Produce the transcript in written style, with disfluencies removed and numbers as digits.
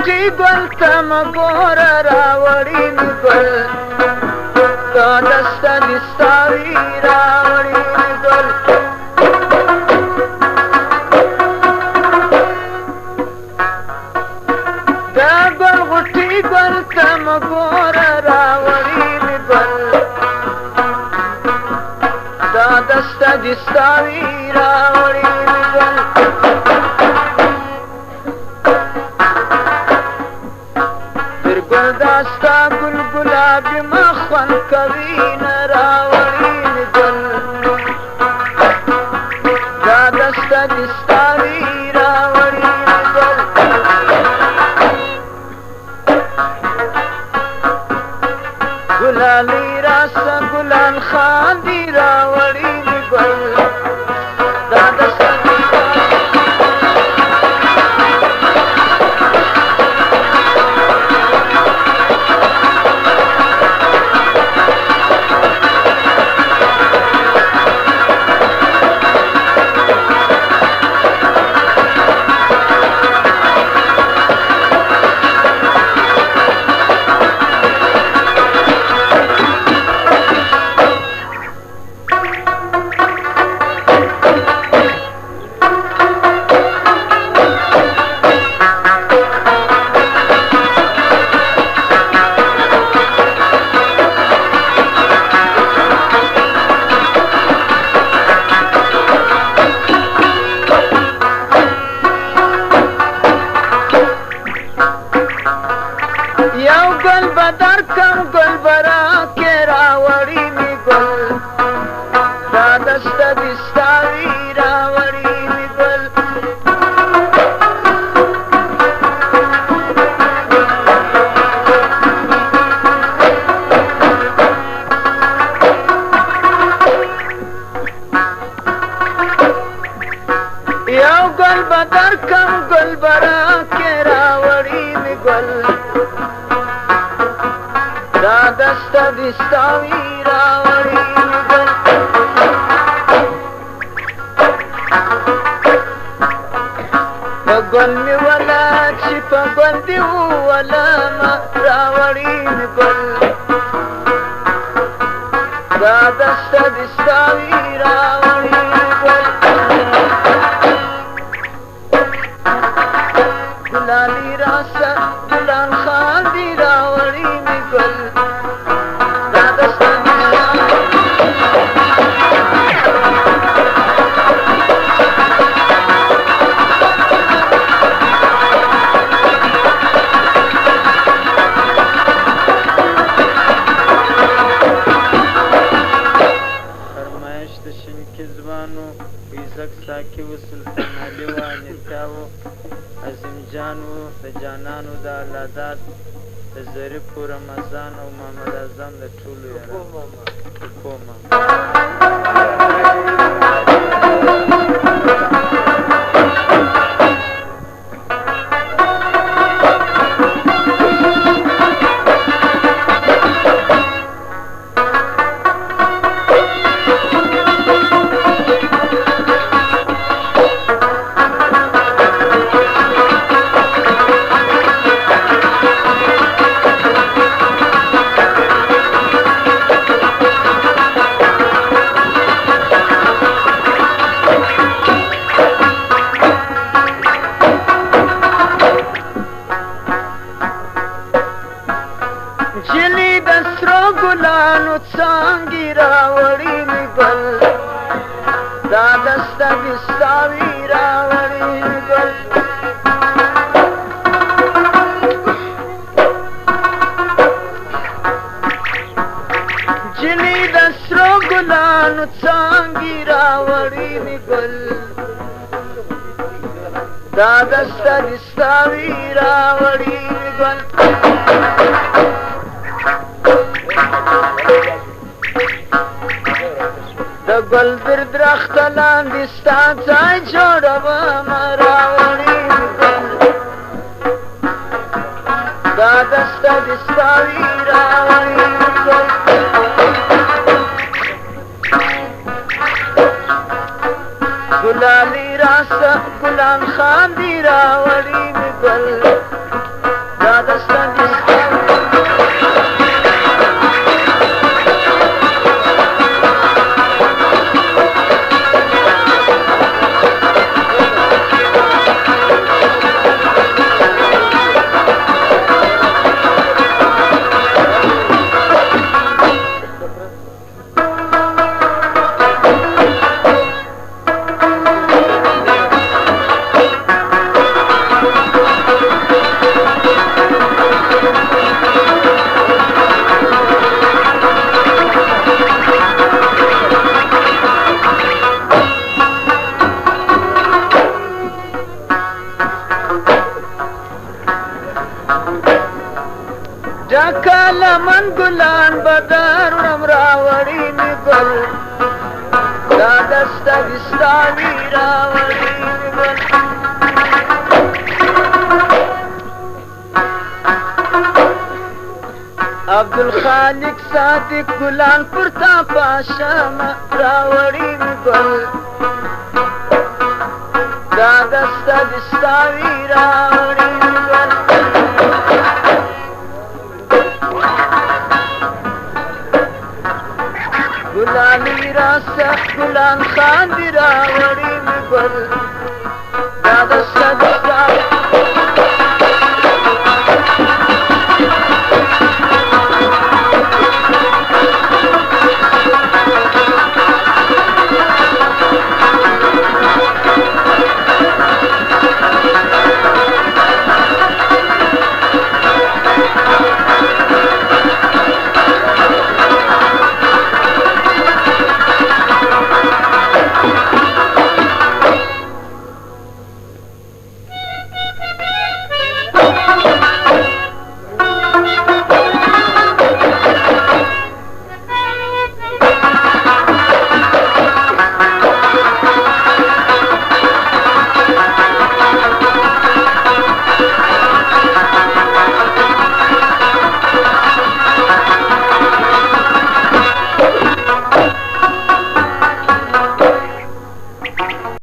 غټي ګل تم ګور راوړي می ګل دا دست دي ستاوي راوړي می ګل دا ګل غټي ګل تم ګور راوړي می ګل دا دست دي ستاوي راوړي می ګل داستا گل گلابی مخون کوي نه راوړي می ګل دا دسته دې ستاوي راوړي می ګل ګلالي راسه ګلان خاندي راوړي می ګل دا دسته ګل می ولا چې په باندې ولا ما راوړي می ګل دا دسته دې ستاوي راوړي می ګل ګلالي راسه ګلان خاندي راوړي می ګل دا دسته ساکی و سلطان علی و نرکا و عظیم جان و د جانانو د علادات د ظریف و رمضان او محمد اعظم د ټولو یاره کومه دا دسته دې ستاوي راوړي می ګل د ګل در درخته لاندې ستا ځای جوړوم راوړي می ګل دا دسته دې ستاوي راوړي می ګل ګلالي راسه ګلان خاندي راوړي می ګل لمن ګلان بدر راوړي می ګل دا دسته وستاوي راوړي می ګل عبدالخالق صادق ګلان پرتا پاشم راوړي می ګل دا دسته وستاوي راوړي می ګل ګلان را سخت ګلان خان دی راوړي می ګل